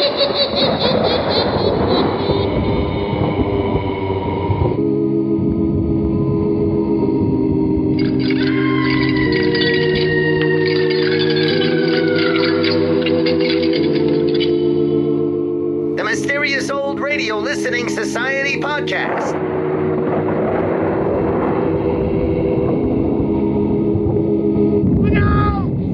The Mysterious Old Radio Listening Society podcast.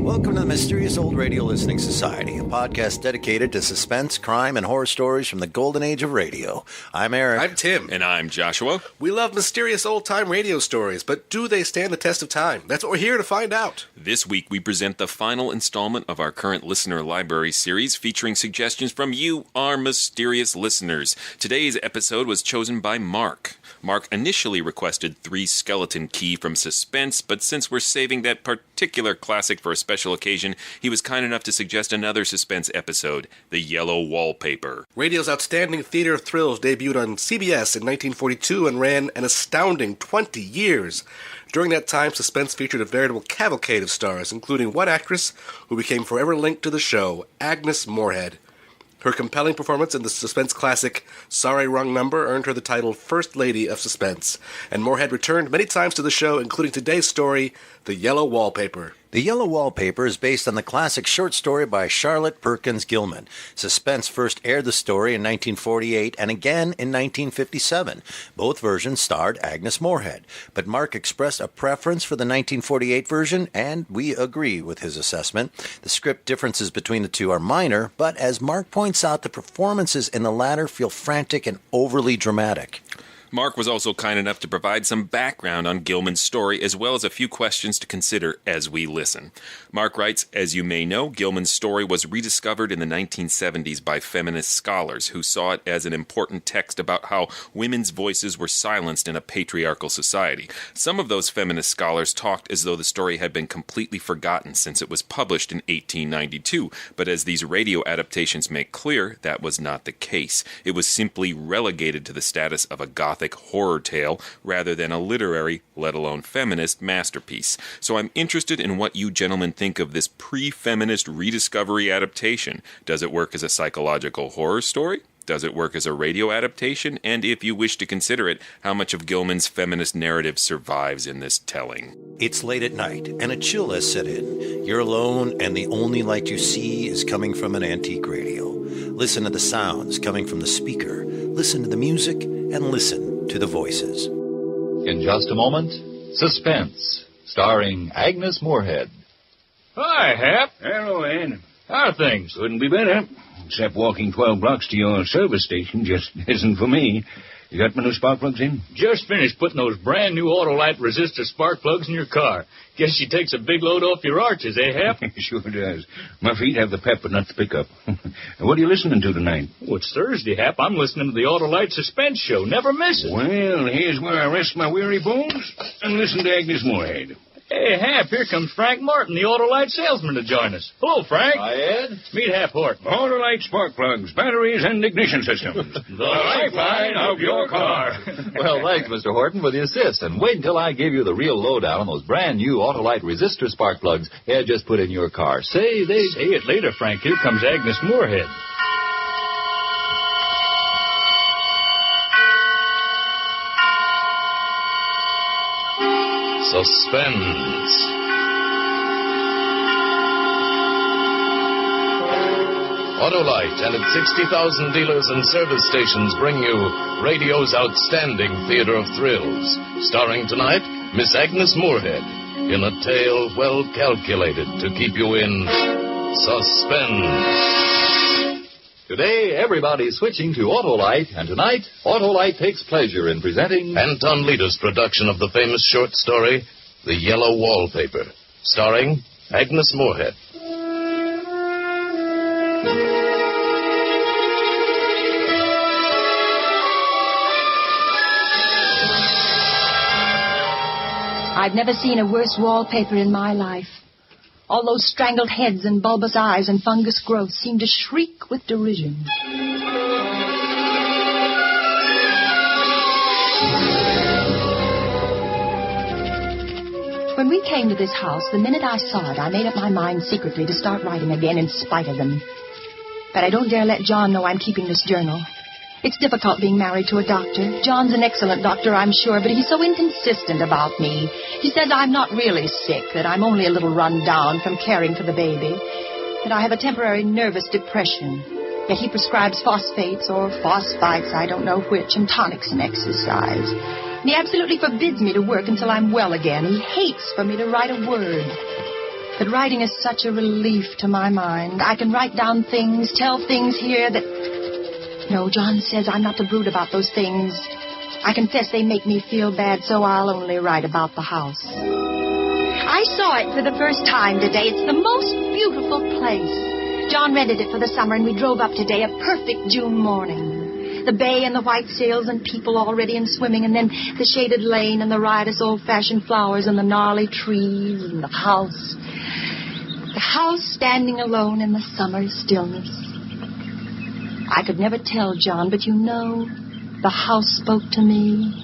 Welcome to the Mysterious Old Radio Listening Society, a podcast dedicated to suspense, crime, and horror stories from the golden age of radio. I'm Eric. I'm Tim. And I'm Joshua. We love mysterious old-time radio stories, but do they stand the test of time? That's what we're here to find out. This week we present the final installment of our current listener library series featuring suggestions from you, our mysterious listeners. Today's episode was chosen by Mark. Mark initially requested 3 Skeleton Key from Suspense, but since we're saving that particular classic for a special occasion, he was kind enough to suggest another Suspense episode, The Yellow Wallpaper. Radio's outstanding theater of thrills debuted on CBS in 1942 and ran an astounding 20 years. During that time, Suspense featured a veritable cavalcade of stars, including one actress who became forever linked to the show, Agnes Moorehead. Her compelling performance in the Suspense classic Sorry Wrong Number earned her the title First Lady of Suspense, and Moorehead returned many times to the show, including today's story, The Yellow Wallpaper. The Yellow Wallpaper is based on the classic short story by Charlotte Perkins Gilman. Suspense first aired the story in 1948 and again in 1957. Both versions starred Agnes Moorehead, but Mark expressed a preference for the 1948 version, and we agree with his assessment. The script differences between the two are minor, but as Mark points out, the performances in the latter feel frantic and overly dramatic. Mark was also kind enough to provide some background on Gilman's story, as well as a few questions to consider as we listen. Mark writes, as you may know, Gilman's story was rediscovered in the 1970s by feminist scholars who saw it as an important text about how women's voices were silenced in a patriarchal society. Some of those feminist scholars talked as though the story had been completely forgotten since it was published in 1892, but as these radio adaptations make clear, that was not the case. It was simply relegated to the status of a Gothic horror tale rather than a literary, let alone feminist, masterpiece. So I'm interested in what you gentlemen think of this pre-feminist rediscovery adaptation. Does it work as a psychological horror story? Does it work as a radio adaptation? And if you wish to consider it, how much of Gilman's feminist narrative survives in this telling? It's late at night, and a chill has set in. You're alone, and the only light you see is coming from an antique radio. Listen to the sounds coming from the speaker. Listen to the music, and listen to the voices. In just a moment, Suspense, starring Agnes Moorehead. Hi, Hap. Hello, Ed. How are things? Couldn't be better. Except walking 12 blocks to your service station just isn't for me. You got my new spark plugs in? Just finished putting those brand new Autolite resistor spark plugs in your car. Guess she takes a big load off your arches, eh, Hap? Sure does. My feet have the pep, but not the pickup. What are you listening to tonight? Oh, it's Thursday, Hap. I'm listening to the Autolite Suspense show. Never miss it. Well, here's where I rest my weary bones and listen to Agnes Moorehead. Hey, Hap, here comes Frank Martin, the Autolite salesman, to join us. Hello, Frank. Hi, Ed. Meet Hap Horton. Autolite spark plugs, batteries, and ignition systems. The lifeline of your car. Well, thanks, Mr. Horton, for the assist. And wait until I give you the real lowdown on those brand new Autolite resistor spark plugs Ed just put in your car. Say it later, Frank. Here comes Agnes Moorehead. Suspense. Autolite and its 60,000 dealers and service stations bring you radio's outstanding theater of thrills. Starring tonight, Miss Agnes Moorehead, in a tale well calculated to keep you in suspense. Today, everybody's switching to Autolite, and tonight, Autolite takes pleasure in presenting Anton Lita's production of the famous short story, The Yellow Wallpaper, starring Agnes Moorehead. I've never seen a worse wallpaper in my life. All those strangled heads and bulbous eyes and fungus growths seem to shriek with derision. When we came to this house, the minute I saw it, I made up my mind secretly to start writing again in spite of them. But I don't dare let John know I'm keeping this journal. It's difficult being married to a doctor. John's an excellent doctor, I'm sure, but he's so inconsistent about me. He says I'm not really sick, that I'm only a little run down from caring for the baby, that I have a temporary nervous depression. Yet he prescribes phosphates or phosphites, I don't know which, and tonics and exercise. And he absolutely forbids me to work until I'm well again. He hates for me to write a word. But writing is such a relief to my mind. I can write down things, tell things here that... No, John says I'm not to brood about those things. I confess they make me feel bad, so I'll only write about the house. I saw it for the first time today. It's the most beautiful place. John rented it for the summer, and we drove up today, a perfect June morning. The bay and the white sails and people already in swimming, and then the shaded lane and the riotous old-fashioned flowers and the gnarly trees and the house. The house standing alone in the summer stillness. I could never tell John, but you know, the house spoke to me.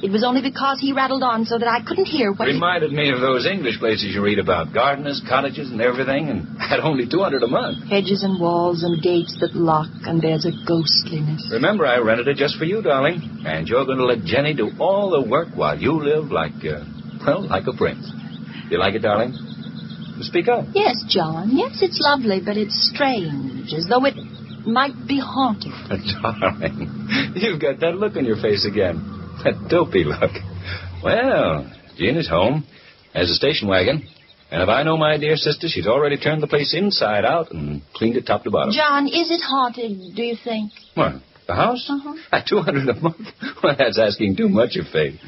It was only because he rattled on so that I couldn't hear what Reminded me of those English places you read about. Gardeners, cottages, and everything, and at only $200 a month. Hedges and walls and gates that lock, and there's a ghostliness. Remember, I rented it just for you, darling. And you're going to let Jenny do all the work while you live like a prince. You like it, darling? Speak up. Yes, John. Yes, it's lovely, but it's strange, as though it might be haunted. Darling, you've got that look on your face again. That dopey look. Well, Jean is home, has a station wagon, and if I know my dear sister, she's already turned the place inside out and cleaned it top to bottom. John, is it haunted, do you think? What, the house? Uh-huh. At $200 a month? Well, that's asking too much of fate.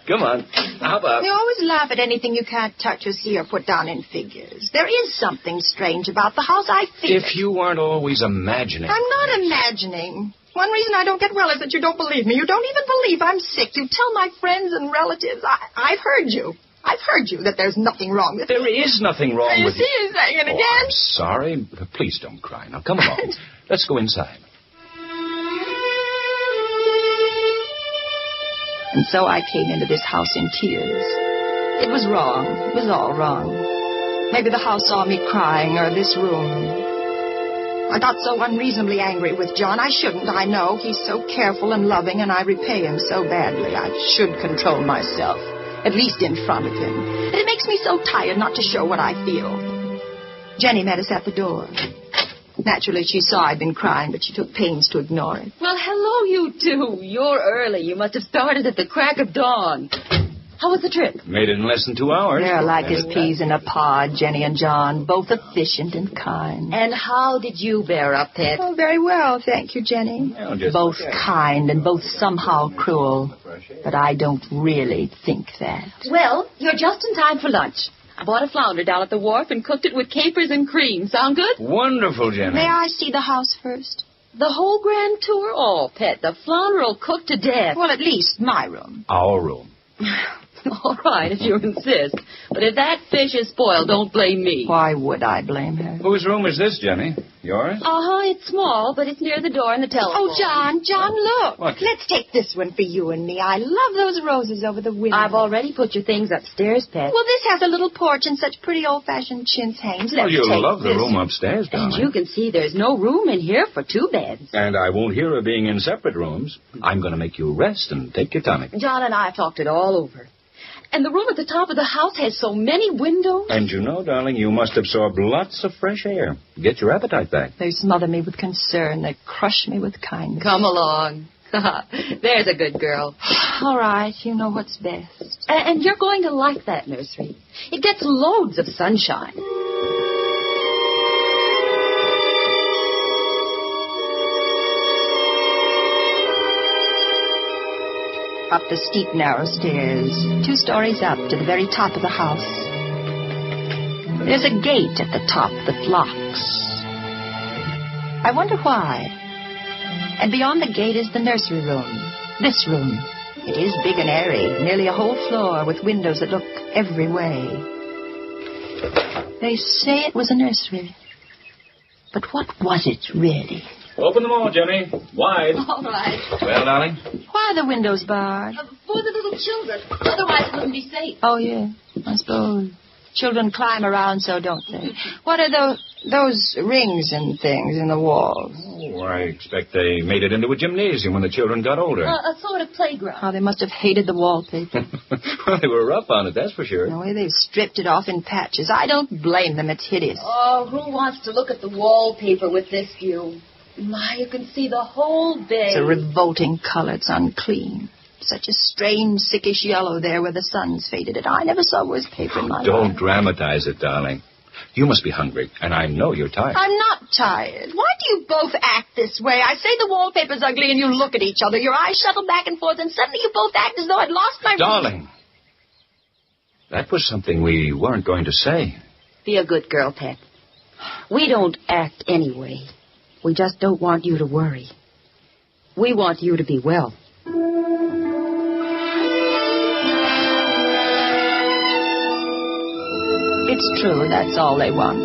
Come on, how about... You always laugh at anything you can't touch or see or put down in figures. There is something strange about the house, I feel. If you weren't always imagining... I'm not imagining. One reason I don't get well is that you don't believe me. You don't even believe I'm sick. You tell my friends and relatives. I've heard you. I've heard you that there's nothing wrong with There is nothing wrong with you. You see, saying it again. I'm sorry. Please don't cry. Now, come along. Let's go inside. And so I came into this house in tears. It was wrong. It was all wrong. Maybe the house saw me crying, or this room. I got so unreasonably angry with John. I shouldn't, I know. He's so careful and loving, and I repay him so badly. I should control myself, at least in front of him. And it makes me so tired not to show what I feel. Jenny met us at the door. Naturally, she saw I'd been crying, but she took pains to ignore it. Well, hello, you two. You're early. You must have started at the crack of dawn. How was the trip? Made it in less than 2 hours. They're like as peas in a pod, Jenny and John, both efficient and kind. And how did you bear up, Pet? Oh, very well, thank you, Jenny. Both kind and both somehow cruel. But I don't really think that. Well, you're just in time for lunch. I bought a flounder down at the wharf and cooked it with capers and cream. Sound good? Wonderful, Jenny. May I see the house first? The whole grand tour? Oh, Pet, the flounder will cook to death. Well, at least my room. Our room. All right, if you insist. But if that fish is spoiled, don't blame me. Why would I blame her? Whose room is this, Jenny? Yours? Uh-huh, it's small, but it's near the door and the telephone. Oh, John, look. What? Let's take this one for you and me. I love those roses over the window. I've already put your things upstairs, Pet. Well, this has a little porch and such pretty old-fashioned chintz hangings. Let's You'll take love the this room one. upstairs, darling. And you can see there's no room in here for 2 beds. And I won't hear of being in separate rooms. I'm going to make you rest and take your tonic. John and I have talked it all over. And the room at the top of the house has so many windows. And you know, darling, you must absorb lots of fresh air. Get your appetite back. They smother me with concern. They crush me with kindness. Come along. There's a good girl. All right, you know what's best. And you're going to like that nursery. It gets loads of sunshine. Up the steep, narrow stairs, 2 stories up to the very top of the house. There's a gate at the top that locks. I wonder why. And beyond the gate is the nursery room. This room. It is big and airy, nearly a whole floor with windows that look every way. They say it was a nursery. But what was it, really? Open them all, Jenny. Wide. All right. Well, darling? Why are the windows barred? For the little children. Otherwise it wouldn't be safe. Oh, yeah, I suppose. Children climb around so, don't they? What are those rings and things in the walls? Oh, I expect they made it into a gymnasium when the children got older. A sort of playground. Oh, they must have hated the wallpaper. Well, they were rough on it, that's for sure. The way they've stripped it off in patches. I don't blame them. It's hideous. Oh, who wants to look at the wallpaper with this view? My, you can see the whole bay. It's a revolting color. It's unclean. Such a strange, sickish yellow there where the sun's faded it. I never saw worse paper in my life. Don't dramatize it, darling. You must be hungry, and I know you're tired. I'm not tired. Why do you both act this way? I say the wallpaper's ugly, and you look at each other. Your eyes shuttle back and forth, and suddenly you both act as though I'd lost my... Darling, that was something we weren't going to say. Be a good girl, Pet. We don't act anyway. We just don't want you to worry. We want you to be well. It's true, that's all they want.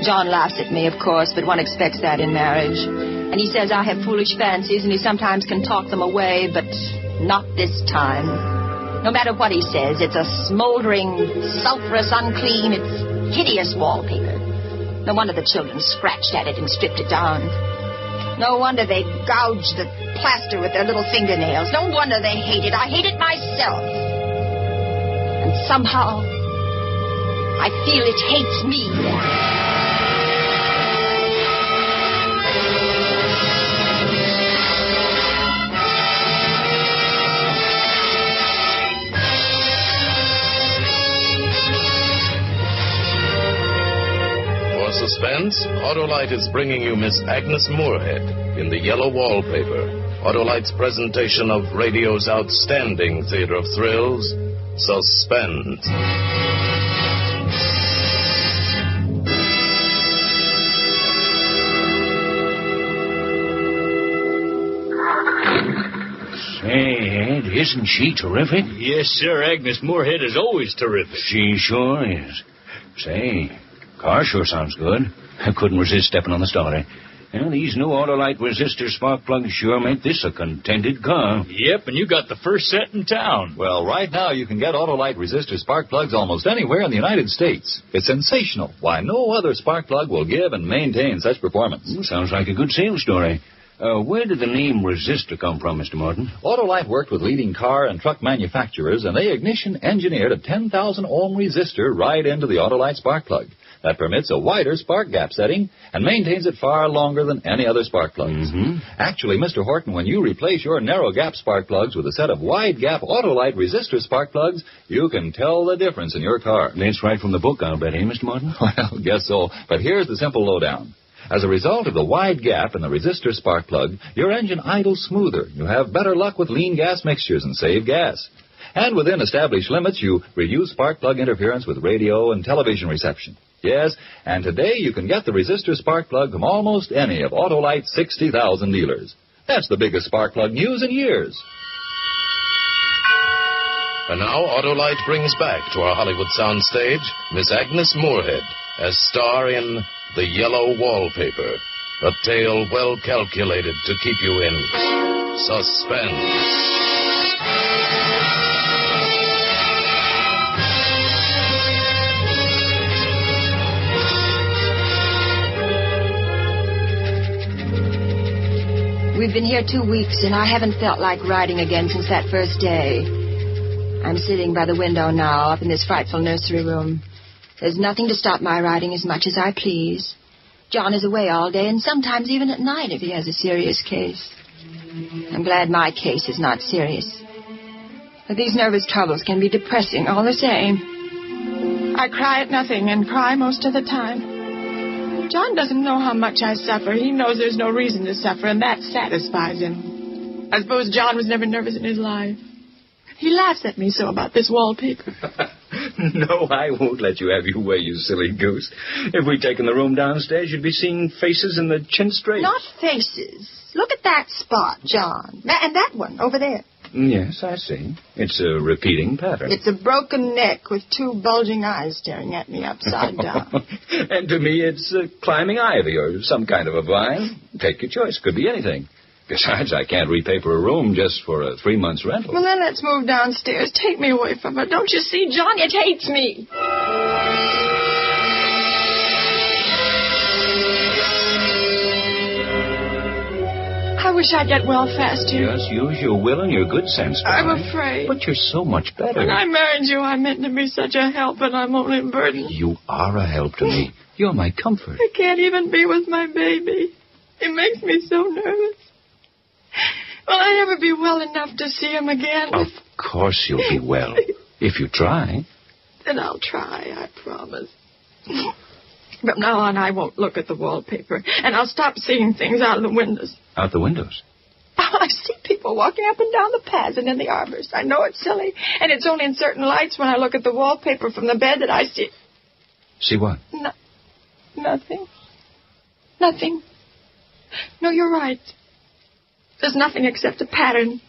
John laughs at me, of course, but one expects that in marriage. And he says I have foolish fancies, and he sometimes can talk them away, but not this time. No matter what he says, it's a smoldering, sulphurous, unclean, it's hideous wallpaper. No wonder the children scratched at it and stripped it down. No wonder they gouged the plaster with their little fingernails. No wonder they hate it. I hate it myself. And somehow, I feel it hates me. For Suspense, Autolite is bringing you Miss Agnes Moorehead in the Yellow Wallpaper. Autolite's presentation of radio's outstanding theater of thrills, Suspense. Say, Ed, isn't she terrific? Yes, sir. Agnes Moorehead is always terrific. She sure is. Say, car sure sounds good. I couldn't resist stepping on the starter. And these new Autolite resistor spark plugs sure make this a contented car. Yep, and you got the first set in town. Well, right now you can get Autolite resistor spark plugs almost anywhere in the United States. It's sensational. Why, no other spark plug will give and maintain such performance. Sounds like a good sales story. Where did the name resistor come from, Mr. Morton? Autolite worked with leading car and truck manufacturers, and they ignition engineered a 10,000 ohm resistor right into the Autolite spark plug. That permits a wider spark gap setting and maintains it far longer than any other spark plugs. Mm-hmm. Actually, Mr. Horton, when you replace your narrow gap spark plugs with a set of wide gap Autolite resistor spark plugs, you can tell the difference in your car. That's right from the book, I'll bet, eh, Mr. Morton? Well, guess so. But here's the simple lowdown. As a result of the wide gap in the resistor spark plug, your engine idles smoother. You have better luck with lean gas mixtures and save gas. And within established limits, you reduce spark plug interference with radio and television reception. Yes, and today you can get the resistor spark plug from almost any of Autolite's 60,000 dealers. That's the biggest spark plug news in years. And now Autolite brings back to our Hollywood soundstage Miss Agnes Moorehead as star in The Yellow Wallpaper, a tale well calculated to keep you in suspense. We've been here 2 weeks, and I haven't felt like riding again since that first day. I'm sitting by the window now, up in this frightful nursery room. There's nothing to stop my riding as much as I please. John is away all day, and sometimes even at night if he has a serious case. I'm glad my case is not serious. But these nervous troubles can be depressing all the same. I cry at nothing and cry most of the time. John doesn't know how much I suffer. He knows there's no reason to suffer, and that satisfies him. I suppose John was never nervous in his life. He laughs at me so about this wallpaper. No, I won't let you have your way, you silly goose. If we'd taken the room downstairs, you'd be seeing faces in the chin straight. Not faces. Look at that spot, John. And that one over there. Yes, I see. It's a repeating pattern. It's a broken neck with two bulging eyes staring at me upside down. And to me, it's climbing ivy or some kind of a vine. Take your choice. Could be anything. Besides, I can't repaper a room just for a 3 months rental. Well, then let's move downstairs. Take me away from her. Don't you see, John? It hates me. I wish I'd get well faster. Just use your will and your good sense, I'm darling. afraid. But you're so much better. When I married you, I meant to be such a help, and I'm only a burden. You are a help to me. You're my comfort. I can't even be with my baby. It makes me so nervous. Will I ever be well enough to see him again? Of course you'll be well. If you try. Then I'll try, I promise. From now on, I won't look at the wallpaper, and I'll stop seeing things out of the windows. Out the windows? I see people walking up and down the paths and in the arbors. I know it's silly, and it's only in certain lights when I look at the wallpaper from the bed that I see... See what? Nothing. Nothing. No, you're right. There's nothing except a pattern.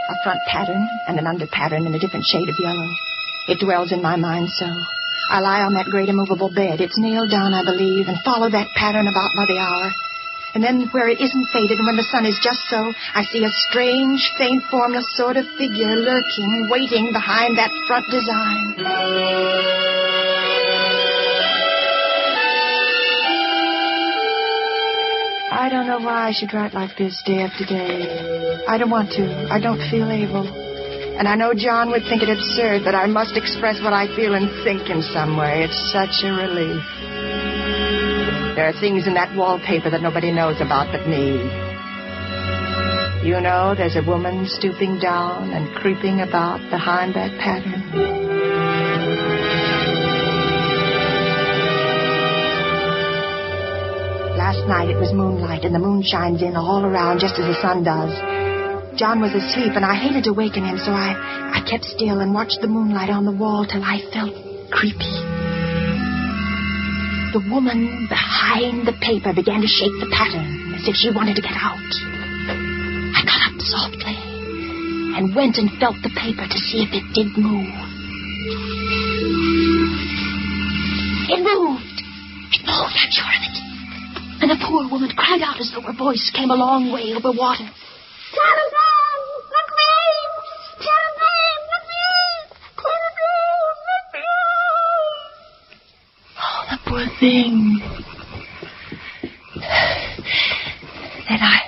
A front pattern and an under pattern in a different shade of yellow. It dwells in my mind so. I lie on that great immovable bed. It's nailed down, I believe, and follow that pattern about by the hour. And then where it isn't faded and when the sun is just so, I see a strange, faint, formless sort of figure lurking, waiting behind that front design. I don't know why I should write like this day after day. I don't want to. I don't feel able. And I know John would think it absurd, but I must express what I feel and think in some way. It's such a relief. There are things in that wallpaper that nobody knows about but me. You know, there's a woman stooping down and creeping about behind that pattern. Last night it was moonlight, and the moon shines in all around just as the sun does. John was asleep, and I hated to waken him, so I kept still and watched the moonlight on the wall till I felt creepy. The woman behind the paper began to shake the pattern as if she wanted to get out. I got up softly and went and felt the paper to see if it did move. It moved. It moved, I'm sure of it. And the poor woman cried out as though her voice came a long way over water. Telephone! Look me! Telephone! Look me! Telephone! Look me! Oh, the poor thing. Then I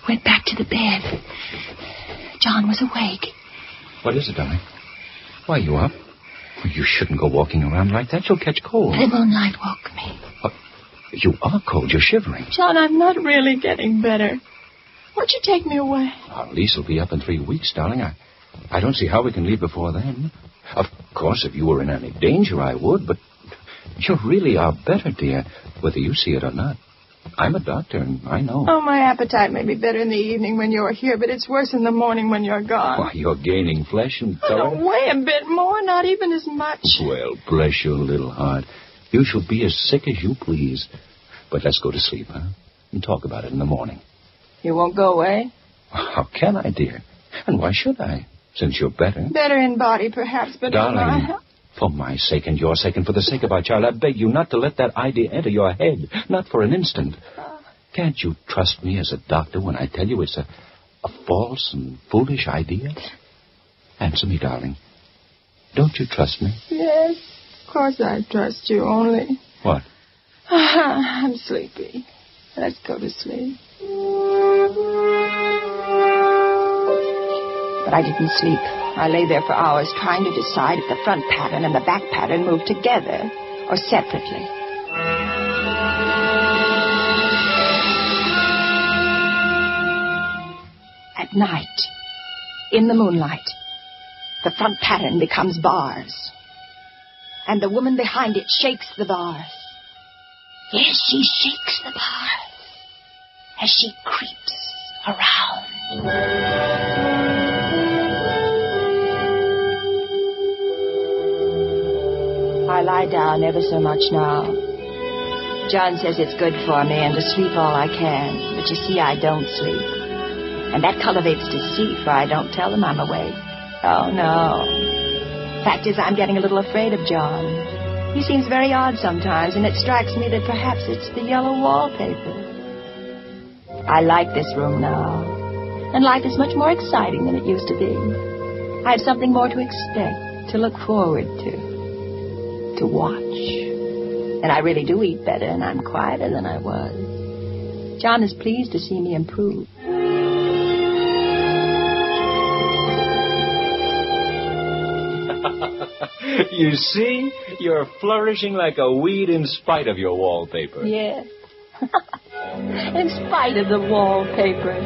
went back to the bed. John was awake. What is it, darling? Why, you up? You shouldn't go walking around like that. You'll catch cold. The moonlight woke me. You are cold. You're shivering. John, I'm not really getting better. Won't you take me away? Our lease will be up in 3 weeks, darling. I don't see how we can leave before then. Of course, if you were in any danger, I would, but you really are better, dear, whether you see it or not. I'm a doctor, and I know. Oh, my appetite may be better in the evening when you're here, but it's worse in the morning when you're gone. Why, you're gaining flesh and I color. don't weigh a bit more, not even as much. Well, bless your little heart. You shall be as sick as you please. But let's go to sleep, huh? And talk about it in the morning. You won't go away? How can I, dear? And why should I, since you're better? Better in body, perhaps, but darling, in my health. For my sake and your sake and for the sake of our child, I beg you not to let that idea enter your head. Not for an instant. Can't you trust me as a doctor when I tell you it's a false and foolish idea? Answer me, darling. Don't you trust me? Yes, of course I trust you, only... What? I'm sleepy. Let's go to sleep. But I didn't sleep. I lay there for hours trying to decide if the front pattern and the back pattern moved together or separately. At night, in the moonlight, the front pattern becomes bars. And the woman behind it shakes the bars. Yes, she shakes the bars as she creeps around. I lie down ever so much now. John says it's good for me and to sleep all I can. But you see, I don't sleep. And that cultivates deceit, for I don't tell him I'm awake. Oh, no. Fact is, I'm getting a little afraid of John. He seems very odd sometimes, and it strikes me that perhaps it's the yellow wallpaper. I like this room now, and life is much more exciting than it used to be. I have something more to expect, to look forward to. to watch. And I really do eat better, and I'm quieter than I was. John is pleased to see me improve. You see? You're flourishing like a weed in spite of your wallpaper. Yes. In spite of the wallpaper.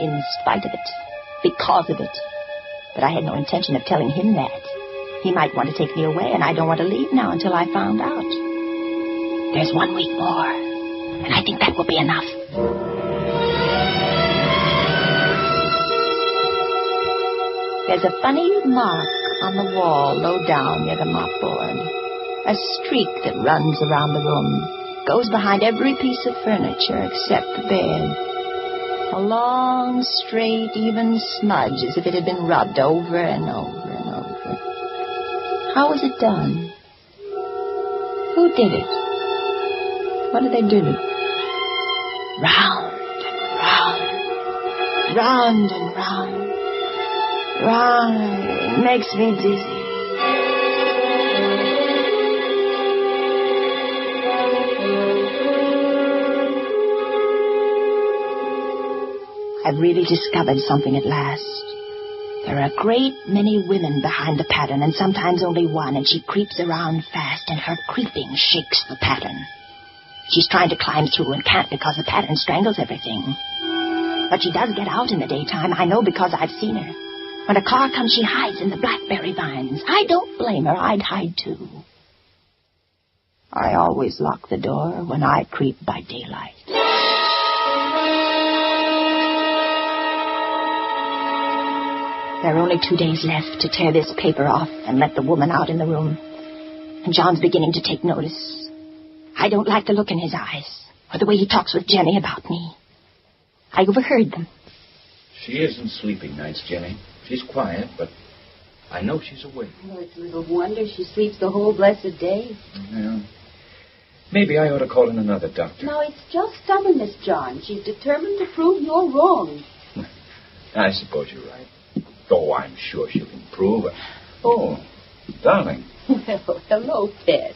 In spite of it. Because of it. But I had no intention of telling him that. He might want to take me away, and I don't want to leave now until I found out. There's 1 week more, and I think that will be enough. There's a funny mark on the wall low down near the mopboard. A streak that runs around the room. Goes behind every piece of furniture except the bed. A long, straight, even smudge as if it had been rubbed over and over and over. How was it done? Who did it? What did they do? Round and round. Round and round. Round. It makes me dizzy. I've really discovered something at last. There are a great many women behind the pattern, and sometimes only one, and she creeps around fast, and her creeping shakes the pattern. She's trying to climb through and can't because the pattern strangles everything. But she does get out in the daytime. I know because I've seen her. When a car comes, she hides in the blackberry vines. I don't blame her. I'd hide, too. I always lock the door when I creep by daylight. There are only 2 days left to tear this paper off and let the woman out in the room. And John's beginning to take notice. I don't like the look in his eyes, or the way he talks with Jenny about me. I overheard them. She isn't sleeping nights, Jenny. She's quiet, but I know she's awake. Well, it's little wonder she sleeps the whole blessed day. Well, maybe I ought to call in another doctor. No, it's just stubbornness, John. She's determined to prove you're wrong. I suppose you're right. Oh, I'm sure she'll improve. Oh, darling. Well, hello, Pet.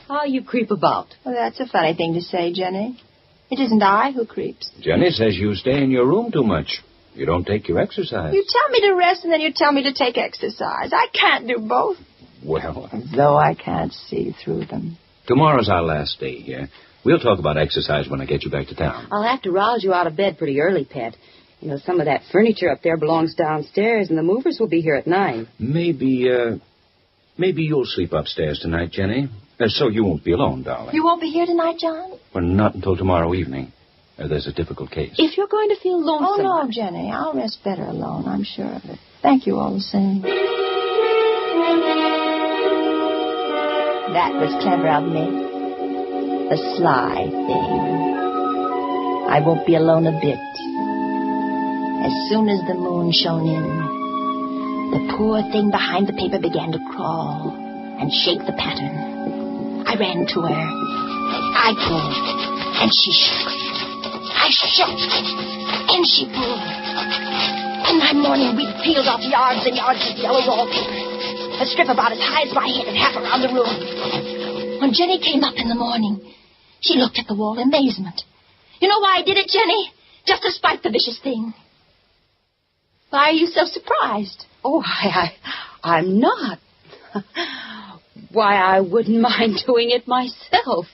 How you creep about? Well, that's a funny thing to say, Jenny. It isn't I who creeps. Jenny says you stay in your room too much. You don't take your exercise. You tell me to rest and then you tell me to take exercise. I can't do both. Well, though I can't see through them. Tomorrow's our last day here. We'll talk about exercise when I get you back to town. I'll have to rouse you out of bed pretty early, Pet. You know, some of that furniture up there belongs downstairs, and the movers will be here at 9. Maybe you'll sleep upstairs tonight, Jenny, so you won't be alone, darling. You won't be here tonight, John? Well, not until tomorrow evening. There's a difficult case. If you're going to feel lonesome... Oh, no, Jenny. I'll rest better alone, I'm sure of it. Thank you all the same. That was clever of me. The sly thing. I won't be alone a bit. As soon as the moon shone in, the poor thing behind the paper began to crawl and shake the pattern. I ran to her. I pulled, and she shook. I shook, and she pulled. In my morning, we peeled off yards and yards of yellow wallpaper, a strip about as high as my head and half around the room. When Jenny came up in the morning, she looked at the wall in amazement. You know why I did it, Jenny? Just to spite the vicious thing. Why are you so surprised? Oh, I'm not. Why, I wouldn't mind doing it myself.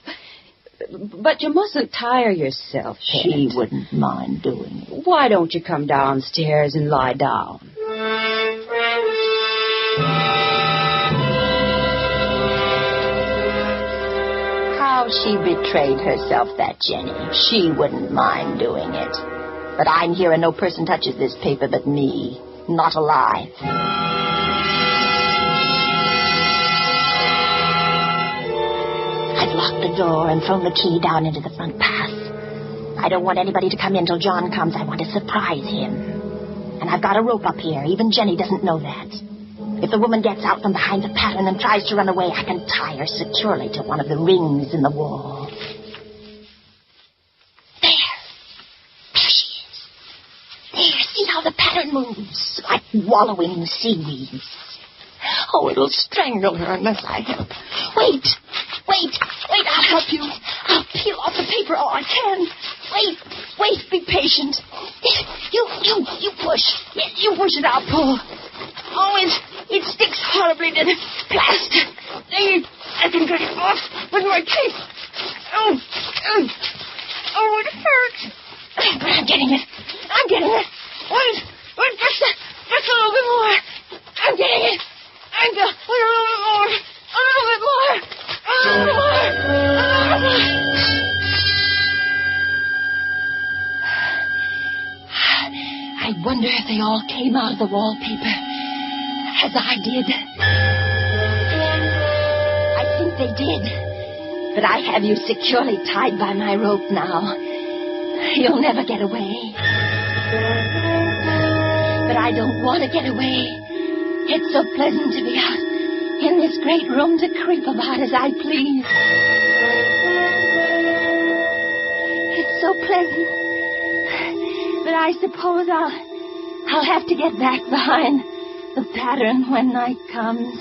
But you mustn't tire yourself, Pet. She wouldn't mind doing it. Why don't you come downstairs and lie down? How she betrayed herself, that Jenny. She wouldn't mind doing it. But I'm here and no person touches this paper but me. Not alive. I've locked the door and thrown the key down into the front path. I don't want anybody to come in till John comes. I want to surprise him. And I've got a rope up here. Even Jenny doesn't know that. If the woman gets out from behind the pattern and tries to run away, I can tie her securely to one of the rings in the wall. There she is. There, see how the pattern moves. I wallowing in seaweeds. Oh, it'll strangle her unless I help. Wait, I'll help you. I'll peel off the paper all I can. Wait, be patient. You push. You push it, I'll pull. Oh, it sticks horribly to the plastic. I can get it off with my teeth. Oh, it hurts. But I'm getting it. Wait, just a little bit more. I'm getting it. A little bit more. I wonder if they all came out of the wallpaper as I did. I think they did. But I have you securely tied by my rope now. You'll never get away. But I don't want to get away. It's so pleasant to be out in this great room to creep about as I please. It's so pleasant. But I suppose I'll have to get back behind the pattern when night comes.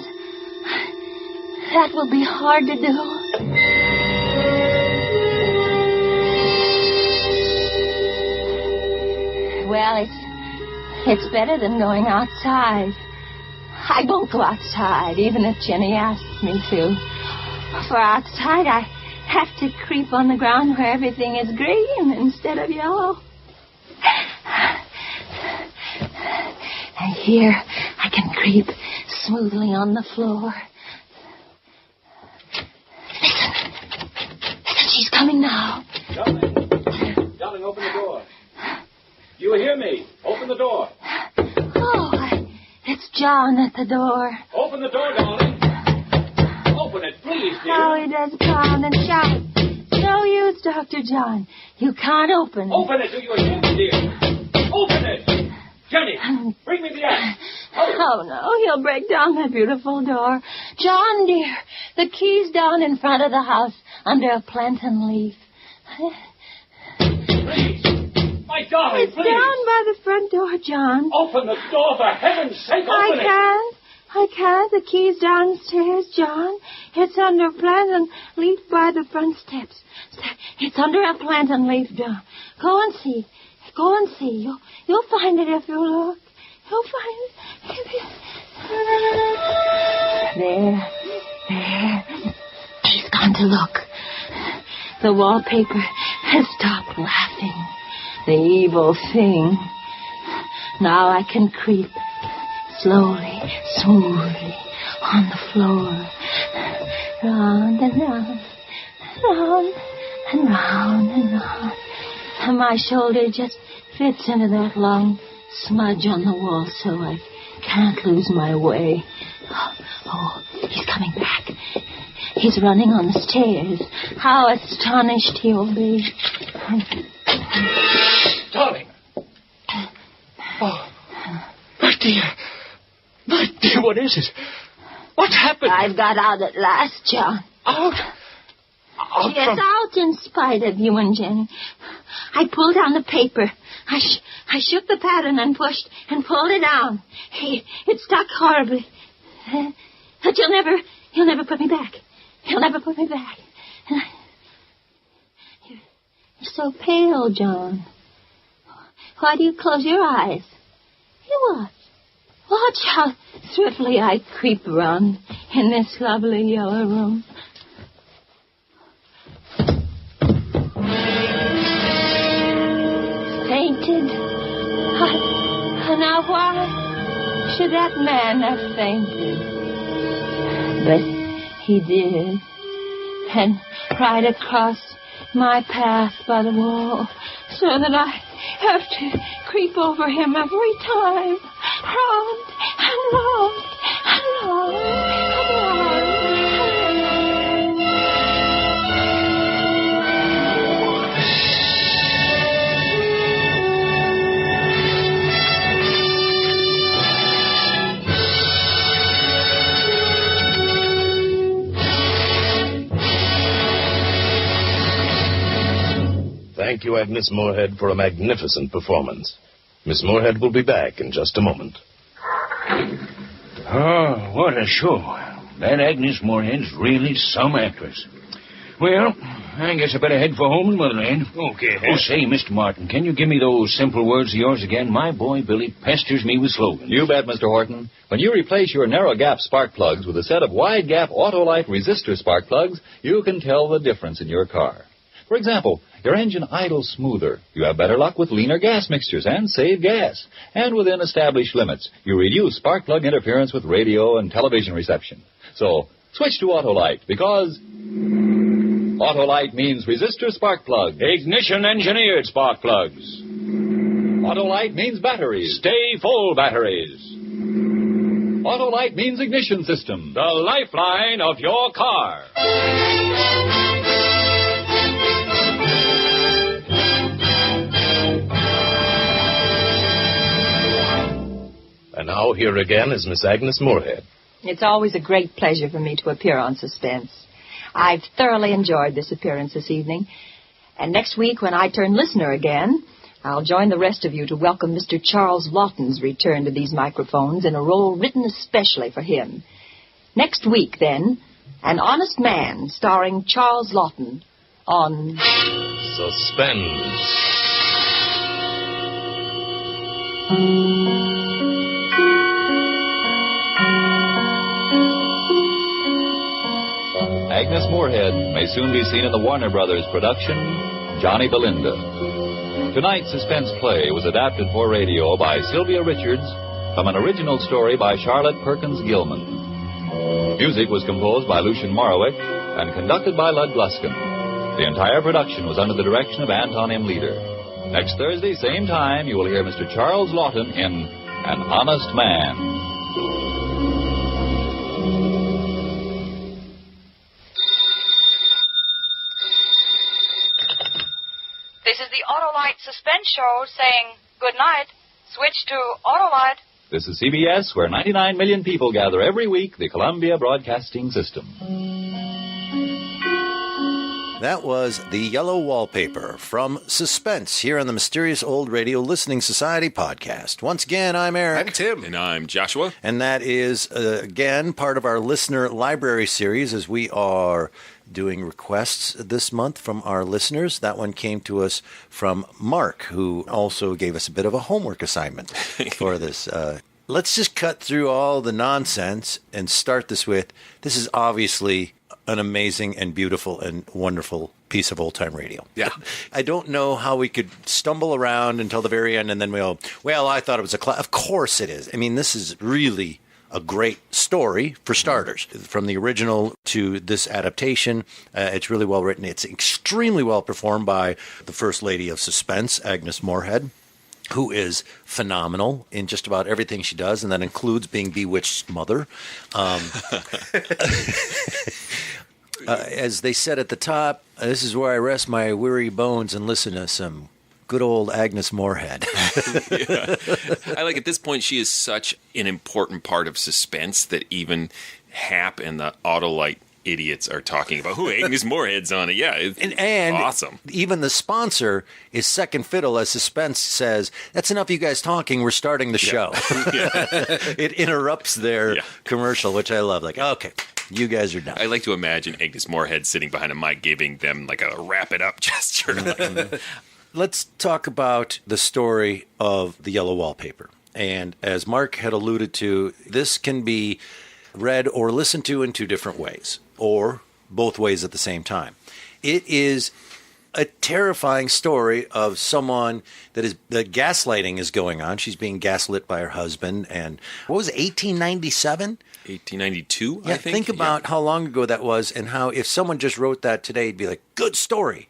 That will be hard to do. Well, it's better than going outside. I won't go outside, even if Jenny asks me to. For outside, I have to creep on the ground where everything is green instead of yellow. And here, I can creep smoothly on the floor. Listen, she's coming now. Darling, open the door. Do you hear me? Open the door. It's John at the door. Open the door, darling. Open it, please, dear. Oh, he does pound and shout. No use, Dr. John. You can't open it. Open it, do you hear me, dear? Open it. Jenny, bring me the axe. Oh, no, he'll break down that beautiful door. John, dear, the key's down in front of the house under a plantain leaf. Please. My darling, it's please. Down by the front door, John. Open the door, for heaven's sake, open it. I can't. The key's downstairs, John. It's under a plantain leaf by the front steps. It's under a plantain leaf, John. Go and see. You'll find it if you look. You'll find it. There. He's gone to look. The wallpaper has stopped laughing. The evil thing. Now I can creep slowly, smoothly on the floor. Round and round, round and round and round. And my shoulder just fits into that long smudge on the wall so I can't lose my way. Oh, he's coming back. He's running on the stairs. How astonished he'll be. Darling. Oh, my dear, what is it? What's happened? I've got out at last, John. Out in spite of you and Jenny. I pulled down the paper. I shook the pattern and pushed and pulled it down. It stuck horribly. But you'll never put me back. You'll never put me back. You're so pale, John. Why do you close your eyes? You watch how swiftly I creep around in this lovely yellow room. Fainted? Now why should that man have fainted? But he did. And right across my path by the wall, so that I have to creep over him every time, round and round and round and round. Thank you, Agnes Moorehead, for a magnificent performance. Miss Moorehead will be back in just a moment. Oh, what a show. That Agnes Moorehead's really some actress. Well, I guess I better head for home and motherland. Okay. Oh, say, Mr. Martin, can you give me those simple words of yours again? My boy Billy pesters me with slogans. You bet, Mr. Horton. When you replace your narrow gap spark plugs with a set of wide gap Autolite resistor spark plugs, you can tell the difference in your car. For example, your engine idles smoother. You have better luck with leaner gas mixtures and save gas. And within established limits, you reduce spark plug interference with radio and television reception. So, switch to Autolite because Autolite means resistor spark plug. Ignition-engineered spark plugs. Autolite means batteries. Stay full batteries. Autolite means ignition system. The lifeline of your car. And now here again is Miss Agnes Moorehead. It's always a great pleasure for me to appear on Suspense. I've thoroughly enjoyed this appearance this evening. And next week, when I turn listener again, I'll join the rest of you to welcome Mr. Charles Lawton's return to these microphones in a role written especially for him. Next week, then, An Honest Man, starring Charles Lawton, on Suspense. Agnes Moorehead may soon be seen in the Warner Brothers production, Johnny Belinda. Tonight's suspense play was adapted for radio by Sylvia Richards from an original story by Charlotte Perkins Gilman. Music was composed by Lucien Morawick and conducted by Lud Gluskin. The entire production was under the direction of Anton M. Leader. Next Thursday, same time, you will hear Mr. Charles Lawton in An Honest Man. This is the Autolite Suspense Show saying good night. Switch to Autolite. This is CBS, where 99 million people gather every week, the Columbia Broadcasting System. That was the Yellow Wallpaper from Suspense here on the Mysterious Old Radio Listening Society podcast. Once again, I'm Eric. I'm Tim. And I'm Joshua. And that is, again, part of our listener library series as we are doing requests this month from our listeners. That one came to us from Mark, who also gave us a bit of a homework assignment for this. Let's just cut through all the nonsense and start this with, this is obviously an amazing and beautiful and wonderful piece of old-time radio. Yeah. I don't know how we could stumble around until the very end and then we'll, well, I thought it was of course it is. I mean, this is really a great story, for starters. From the original to this adaptation, it's really well written. It's extremely well performed by the First Lady of Suspense, Agnes Moorehead, who is phenomenal in just about everything she does, and that includes being Bewitched's mother. As they said at the top, this is where I rest my weary bones and listen to some good old Agnes Moorehead. Yeah. I like at this point, she is such an important part of Suspense that even Hap and the Autolite idiots are talking about who Agnes Moorehead's on it. Yeah, it's and awesome. Even the sponsor is second fiddle as Suspense says, that's enough of you guys talking, we're starting the show. It interrupts their commercial, which I love. Like, okay, you guys are done. I like to imagine Agnes Moorehead sitting behind a mic giving them like a wrap it up gesture. Let's talk about the story of the Yellow Wallpaper. And as Mark had alluded to, this can be read or listened to in two different ways, or both ways at the same time. It is a terrifying story of someone that gaslighting is going on. She's being gaslit by her husband. And what was it, 1897? 1892, yeah, I think. Think about how long ago that was and how if someone just wrote that today, it'd be like, good story.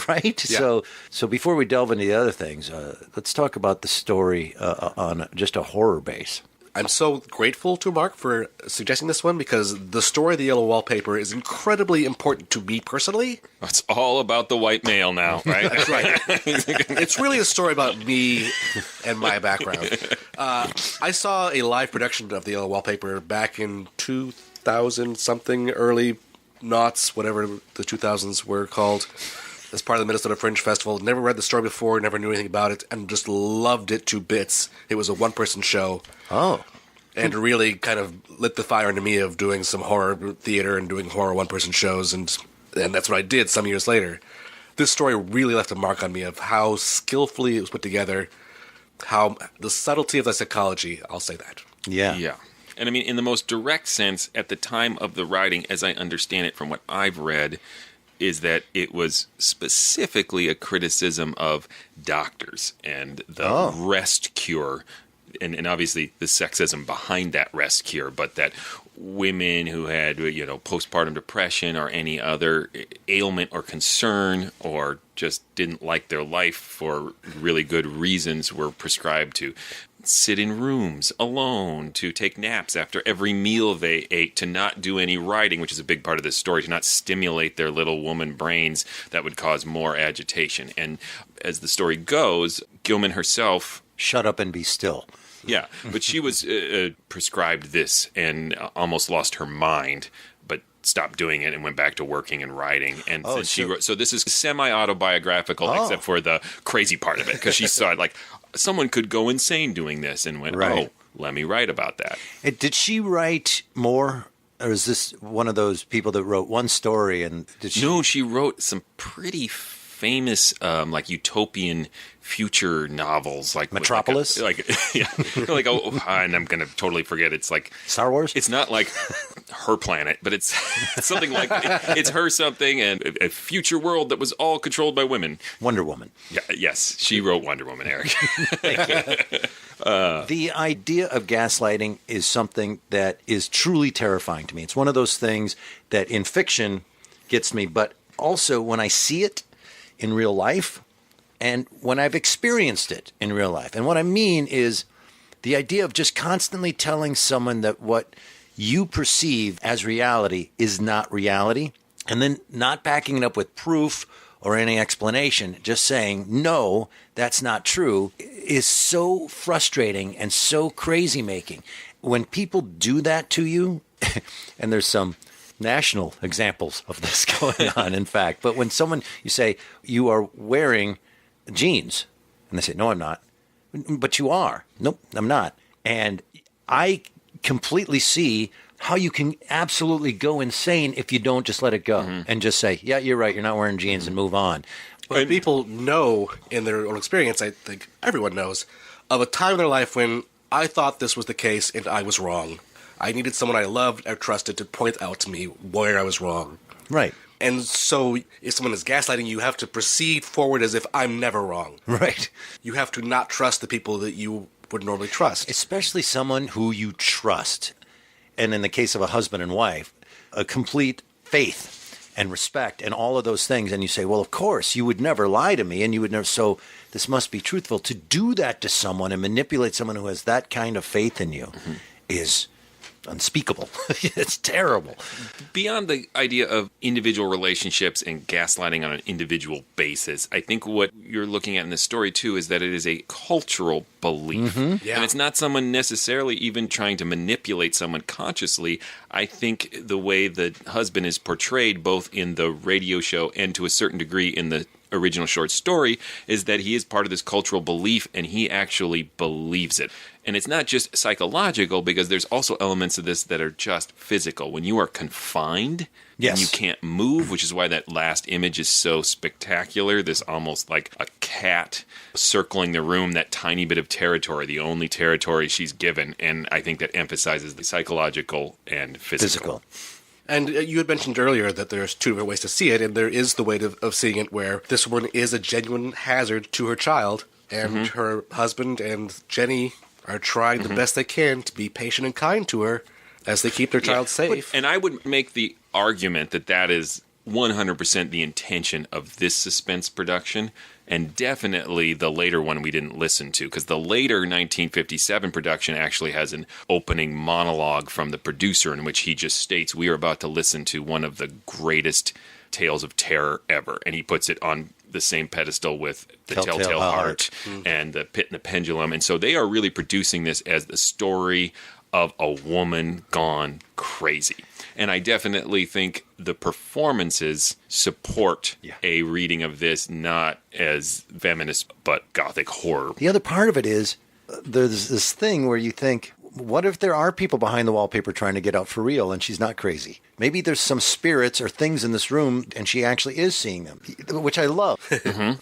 Right? Yeah. So before we delve into the other things, let's talk about the story on just a horror base. I'm so grateful to Mark for suggesting this one because the story of the Yellow Wallpaper is incredibly important to me personally. It's all about the white male now, right? That's right. It's really a story about me and my background. I saw a live production of the Yellow Wallpaper back in 2000-something, early noughts, whatever the 2000s were called. as part of the Minnesota Fringe Festival. Never read the story before, never knew anything about it, and just loved it to bits. It was a one-person show. Oh. And really kind of lit the fire into me of doing some horror theater and doing horror one-person shows, and that's what I did some years later. This story really left a mark on me of how skillfully it was put together, how the subtlety of the psychology, I'll say that. Yeah. And I mean, in the most direct sense, at the time of the writing, as I understand it from what I've read, is that it was specifically a criticism of doctors and the rest cure, and obviously the sexism behind that rest cure, but that women who had, postpartum depression or any other ailment or concern or just didn't like their life for really good reasons were prescribed to sit in rooms alone, to take naps after every meal they ate, to not do any writing, which is a big part of this story, to not stimulate their little woman brains that would cause more agitation. And as the story goes, Gilman herself... Shut up and be still. Yeah, but she was prescribed this and almost lost her mind, but stopped doing it and went back to working and writing. And she wrote, so this is semi-autobiographical, except for the crazy part of it, because she saw it like... Someone could go insane doing this and went, let me write about that. Did she write more, or is this one of those people that wrote one story? And did she... No, she wrote some pretty famous, utopian future novels, like Metropolis. and I'm going to totally forget. It's like Star Wars. It's not like Her Planet, but it's something like it's her something, and a future world that was all controlled by women. Wonder Woman. Yeah, yes, she wrote Wonder Woman, Eric. Thank you. The idea of gaslighting is something that is truly terrifying to me. It's one of those things that in fiction gets me, but also when I see it in real life and when I've experienced it in real life. And what I mean is the idea of just constantly telling someone that what you perceive as reality is not reality, and then not backing it up with proof or any explanation, just saying, no, that's not true, is so frustrating and so crazy-making. When people do that to you, and there's some national examples of this going on, in fact, but when you say, you are wearing jeans, and they say, no, I'm not. But you are. Nope, I'm not. And I completely see how you can absolutely go insane if you don't just let it go and just say, yeah, you're right, you're not wearing jeans, and move on. But people know in their own experience, I think everyone knows, of a time in their life when I thought this was the case and I was wrong. I needed someone I loved or trusted to point out to me where I was wrong. Right. And so if someone is gaslighting, you have to proceed forward as if I'm never wrong. Right. You have to not trust the people that you would normally trust. Especially someone who you trust. And in the case of a husband and wife, a complete faith and respect and all of those things. And you say, well, of course, you would never lie to me and you would never. So this must be truthful. To do that to someone and manipulate someone who has that kind of faith in you is unspeakable. It's terrible. Beyond the idea of individual relationships and gaslighting on an individual basis, I think what you're looking at in this story, too, is that it is a cultural belief. And it's not someone necessarily even trying to manipulate someone consciously. I think the way the husband is portrayed, both in the radio show and to a certain degree in the original short story, is that he is part of this cultural belief and he actually believes it. And it's not just psychological, because there's also elements of this that are just physical. When you are confined and you can't move, which is why that last image is so spectacular, this almost like a cat circling the room, that tiny bit of territory, the only territory she's given. And I think that emphasizes the psychological and physical. And you had mentioned earlier that there's two different ways to see it, and there is the way of seeing it where this woman is a genuine hazard to her child, and her husband and Jenny are trying the best they can to be patient and kind to her as they keep their child safe. And I would make the argument that that is 100% the intention of this Suspense production, and definitely the later one we didn't listen to, because the later 1957 production actually has an opening monologue from the producer in which he just states, we are about to listen to one of the greatest tales of terror ever. And he puts it on the same pedestal with The Telltale Heart and The Pit and the Pendulum. And so they are really producing this as the story of a woman gone crazy. And I definitely think the performances support a reading of this not as feminist, but gothic horror. The other part of it is there's this thing where you think, what if there are people behind the wallpaper trying to get out for real and she's not crazy? Maybe there's some spirits or things in this room and she actually is seeing them, which I love.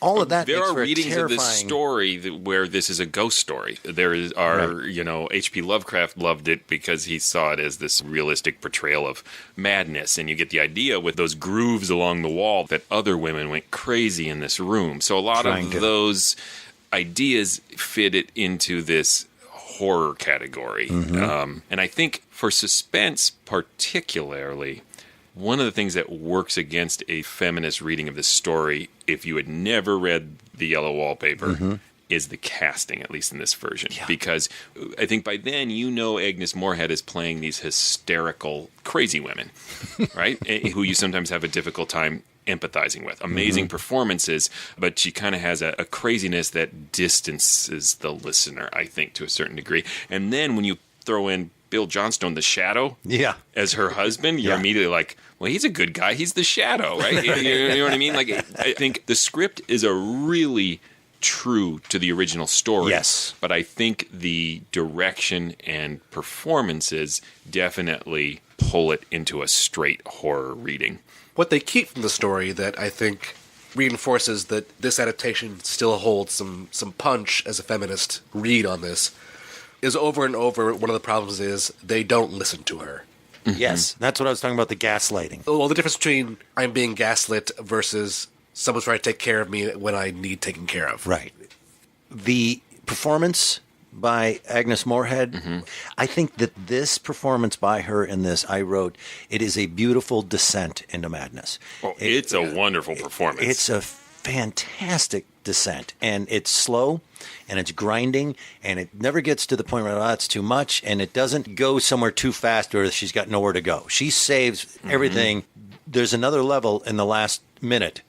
All of that There makes are for a readings of this terrifying story where this is a ghost story. H.P. Lovecraft loved it because he saw it as this realistic portrayal of madness. And you get the idea with those grooves along the wall that other women went crazy in this room. So a lot of those ideas fit it into this horror category. And I think for suspense particularly, one of the things that works against a feminist reading of this story, if you had never read The Yellow Wallpaper, is the casting, at least in this version. Because I think by then Agnes Moorehead is playing these hysterical, crazy women, right? Who you sometimes have a difficult time empathizing with. Amazing performances, but she kind of has a craziness that distances the listener, I think, to a certain degree. And then when you throw in Bill Johnstone, the Shadow, as her husband, you're immediately like, well, he's a good guy. He's the Shadow, right? You know what I mean? Like, I think the script is a really true to the original story. Yes. But I think the direction and performances definitely pull it into a straight horror reading. What they keep from the story that I think reinforces that this adaptation still holds some punch as a feminist read on this is over and over, one of the problems is they don't listen to her. Yes, that's what I was talking about, the gaslighting. Well, the difference between I'm being gaslit versus someone's trying to take care of me when I need taken care of. Right. The performance by Agnes Moorehead, I think that this performance by her in this, I wrote, it is a beautiful descent into madness. Oh, it's a wonderful performance. It's a fantastic descent, and it's slow, and it's grinding, and it never gets to the point where it's too much, and it doesn't go somewhere too fast or she's got nowhere to go. She saves everything. There's another level in the last minute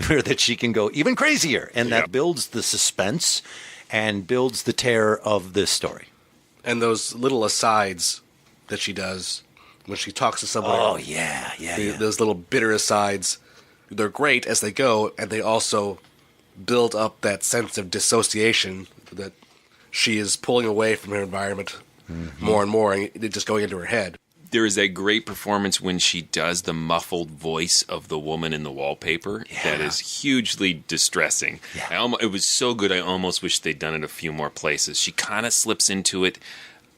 where that she can go even crazier, and that builds the suspense and builds the terror of this story. And those little asides that she does when she talks to somebody. Oh, yeah. Those little bitter asides, they're great as they go, and they also build up that sense of dissociation that she is pulling away from her environment more and more, and it just going into her head. There is a great performance when she does the muffled voice of the woman in the wallpaper. That is hugely distressing. It was so good, I almost wish they'd done it a few more places. She kind of slips into it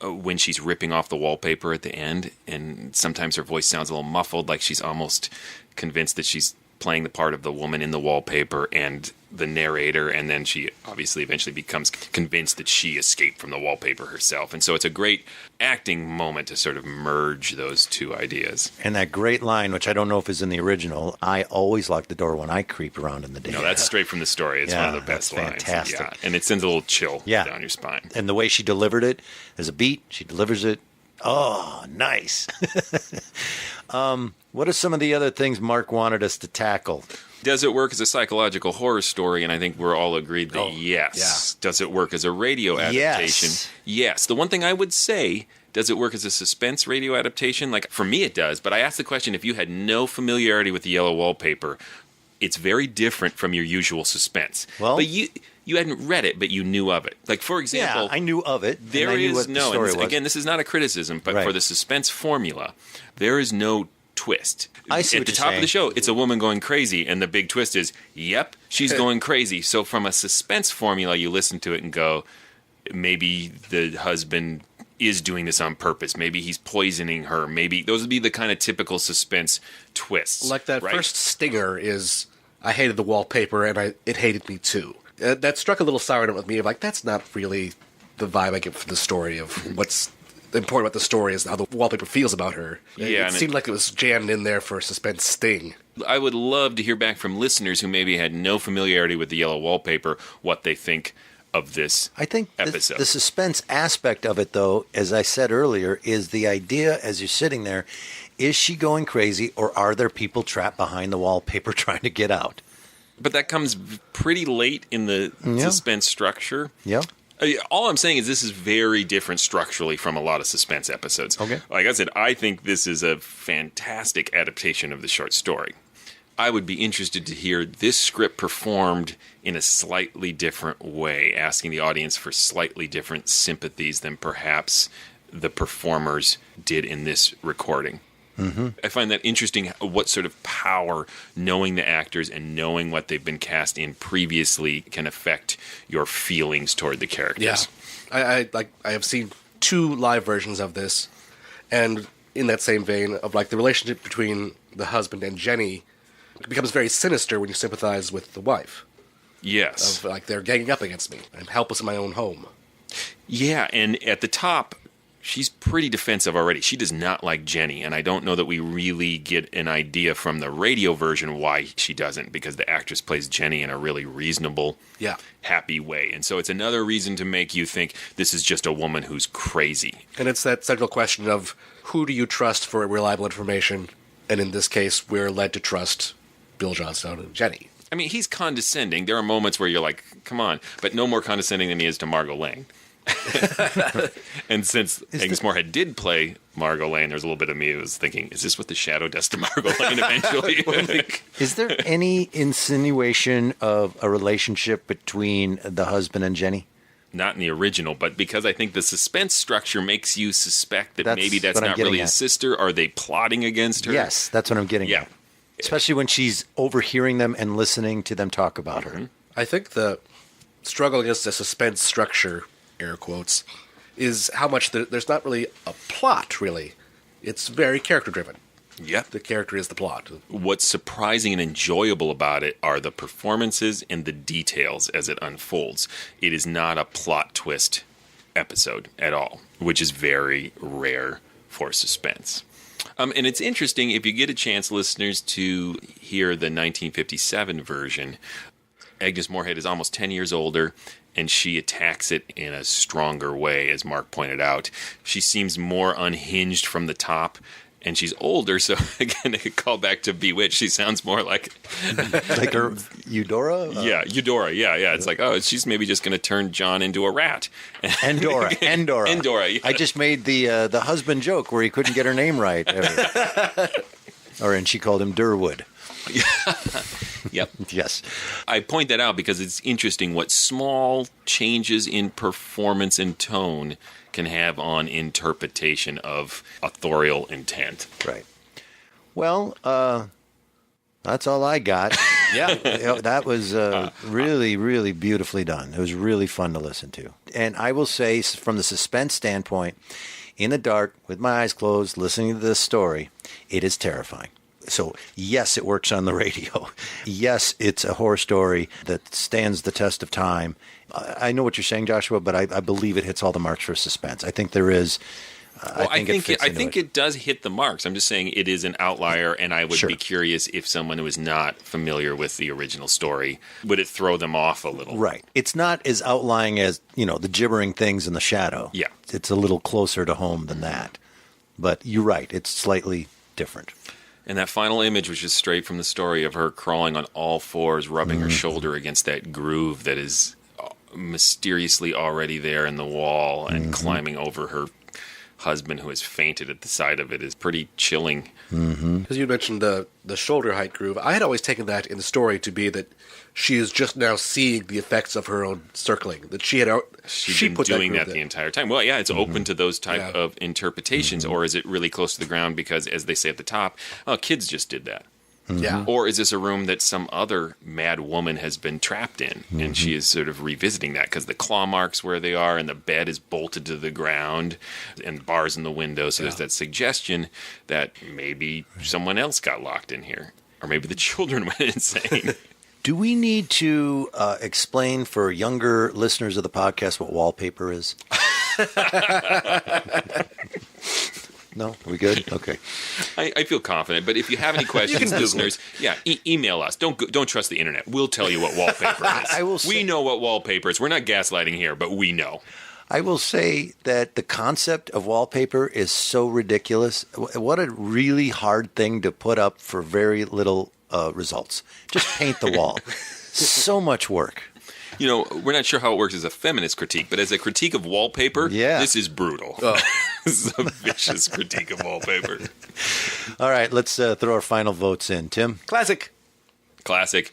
when she's ripping off the wallpaper at the end, and sometimes her voice sounds a little muffled, like she's almost convinced that she's playing the part of the woman in the wallpaper and the narrator, and then she obviously eventually becomes convinced that she escaped from the wallpaper herself. And so it's a great acting moment to sort of merge those two ideas. And that great line, which I don't know if is in the original, I always lock the door when I creep around in the day. No, that's straight from the story. It's one of the best lines. Fantastic. Yeah, and it sends a little chill down your spine. And the way she delivered it, there's a beat, she delivers it. Oh, nice. What are some of the other things Mark wanted us to tackle? Does it work as a psychological horror story? And I think we're all agreed that yes. Yeah. Does it work as a radio adaptation? Yes. The one thing I would say, does it work as a suspense radio adaptation? Like, for me it does, but I asked the question, if you had no familiarity with the Yellow Wallpaper, it's very different from your usual suspense. Well, but you hadn't read it, but you knew of it. Like, for example... Yeah, I knew of it. There is no... Again, this is not a criticism, but for the suspense formula, there is no twist. I see at the top of the show, it's a woman going crazy, and the big twist is, yep, she's going crazy. So from a suspense formula, you listen to it and go, maybe the husband is doing this on purpose. Maybe he's poisoning her. Maybe those would be the kind of typical suspense twists. Like that first stinger is, I hated the wallpaper, and it hated me too. That struck a little sour with me of like, that's not really the vibe I get from the story of what's important about the story is how the wallpaper feels about her. Yeah, it seemed like it was jammed in there for a suspense sting. I would love to hear back from listeners who maybe had no familiarity with the Yellow Wallpaper, what they think of this episode. The suspense aspect of it, though, as I said earlier, is the idea as you're sitting there, is she going crazy or are there people trapped behind the wallpaper trying to get out? But that comes pretty late in the suspense structure. Yeah. All I'm saying is this is very different structurally from a lot of Suspense episodes. Okay. Like I said, I think this is a fantastic adaptation of the short story. I would be interested to hear this script performed in a slightly different way, asking the audience for slightly different sympathies than perhaps the performers did in this recording. Mm-hmm. I find that interesting, what sort of power knowing the actors and knowing what they've been cast in previously can affect your feelings toward the characters. Yeah. I have seen 2 live versions of this, and in that same vein of like the relationship between the husband and Jenny becomes very sinister when you sympathize with the wife. Yes. Of like, they're ganging up against me. I'm helpless in my own home. Yeah, and at the top, she's pretty defensive already. She does not like Jenny, and I don't know that we really get an idea from the radio version why she doesn't, because the actress plays Jenny in a really reasonable, happy way. And so it's another reason to make you think this is just a woman who's crazy. And it's that central question of who do you trust for reliable information? And in this case, we're led to trust Bill Johnstone and Jenny. I mean, he's condescending. There are moments where you're like, come on, but no more condescending than he is to Margot Lane. And since Agnes Moorehead did play Margot Lane, there's a little bit of me who was thinking, is this what the shadow does to Margot Lane eventually? Is there any insinuation of a relationship between the husband and Jenny? Not in the original, but because I think the suspense structure makes you suspect that maybe that's not really his sister. Are they plotting against her? Yes, that's what I'm getting at. Especially when she's overhearing them and listening to them talk about her. I think the struggle against the suspense structure, air quotes, is how much there's not really a plot, really. It's very character-driven. Yeah. The character is the plot. What's surprising and enjoyable about it are the performances and the details as it unfolds. It is not a plot twist episode at all, which is very rare for Suspense. And it's interesting, if you get a chance, listeners, to hear the 1957 version. Agnes Moorehead is almost 10 years older, and she attacks it in a stronger way, as Mark pointed out. She seems more unhinged from the top, and she's older, so again, a call back to Bewitched, she sounds more like... like her Eudora? Yeah, Eudora, yeah. It's like, oh, she's maybe just going to turn John into a rat. Endora. Yeah. I just made the husband joke where he couldn't get her name right. And she called him Durwood. Yep. Yes. I point that out because it's interesting what small changes in performance and tone can have on interpretation of authorial intent. Right. Well, that's all I got. Yeah. That was really, really beautifully done. It was really fun to listen to. And I will say, from the suspense standpoint, in the dark, with my eyes closed, listening to this story, it is terrifying. So, yes, it works on the radio. Yes, it's a horror story that stands the test of time. I know what you're saying, Joshua, but I believe it hits all the marks for suspense. I think there is. I think it does hit the marks. I'm just saying it is an outlier, and I would be curious if someone who is not familiar with the original story, would it throw them off a little? Right. It's not as outlying as, the gibbering things in the shadow. Yeah. It's a little closer to home than that. But you're right. It's slightly different. And that final image was just straight from the story of her crawling on all fours, rubbing her shoulder against that groove that is mysteriously already there in the wall, and climbing over her husband who has fainted at the sight of it is pretty chilling. Because you mentioned the shoulder height groove. I had always taken that in the story to be that she is just now seeing the effects of her own circling. That she been put doing that the entire time. Well, yeah, it's open to those type of interpretations. Or is it really close to the ground because, as they say at the top, kids just did that. Yeah. Or is this a room that some other mad woman has been trapped in, and she is sort of revisiting that because the claw marks where they are, and the bed is bolted to the ground, and bars in the window. So there's that suggestion that maybe someone else got locked in here, or maybe the children went insane. Do we need to explain for younger listeners of the podcast what wallpaper is? No? Are we good? Okay. I feel confident, but if you have any questions, listeners, email us. Don't trust the internet. We'll tell you what wallpaper is. We know what wallpaper is. We're not gaslighting here, but we know. I will say that the concept of wallpaper is so ridiculous. What a really hard thing to put up for very little results. Just paint the wall. So much work. we're not sure how it works as a feminist critique, but as a critique of wallpaper, this is brutal. Oh. This is a vicious critique of wallpaper. All right, let's throw our final votes in. Tim? Classic. Classic.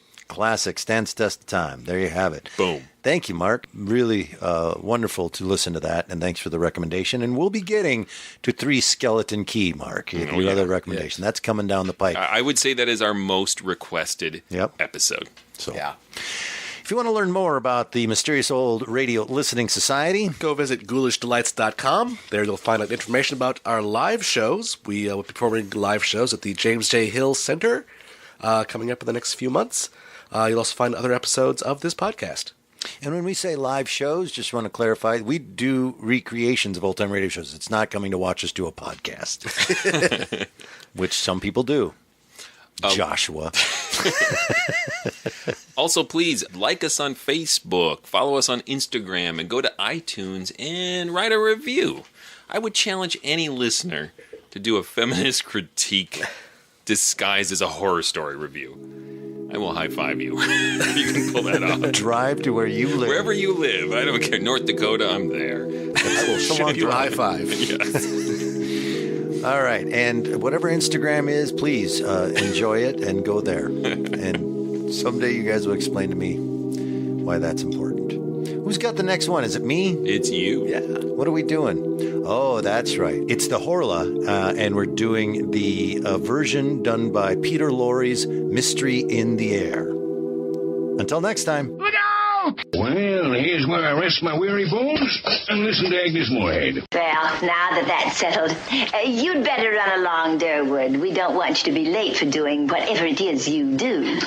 Stands the test of time. There you have it. Boom. Thank you, Mark. Really wonderful to listen to that, and thanks for the recommendation. And we'll be getting to 3 Skeleton Key, Mark. Your other recommendation. That's coming down the pike. I would say that is our most requested episode. So, if you want to learn more about the Mysterious Old Radio Listening Society, go visit ghoulishdelights.com. There you'll find out information about our live shows. We will be performing live shows at the James J. Hill Center coming up in the next few months. You'll also find other episodes of this podcast. And when we say live shows, just want to clarify, we do recreations of old-time radio shows. It's not coming to watch us do a podcast, which some people do. Joshua. Also, please like us on Facebook, follow us on Instagram, and go to iTunes and write a review. I would challenge any listener to do a feminist critique disguised as a horror story review. I will high-five you. You can pull that off. Drive to where you live. Wherever you live. I don't care. North Dakota, I'm there. I will show you a high-five. Yes. All right. And whatever Instagram is, please enjoy it and go there. And someday you guys will explain to me why that's important. Who's got the next one? Is it me? It's you. Yeah. What are we doing? Oh, that's right. It's the Horla, and we're doing the version done by Peter Lorre's Mystery in the Air. Until next time. Look out! Well, here's where I rest my weary bones and listen to Agnes Moorehead. Well, now that that's settled, you'd better run along, Durwood. We don't want you to be late for doing whatever it is you do.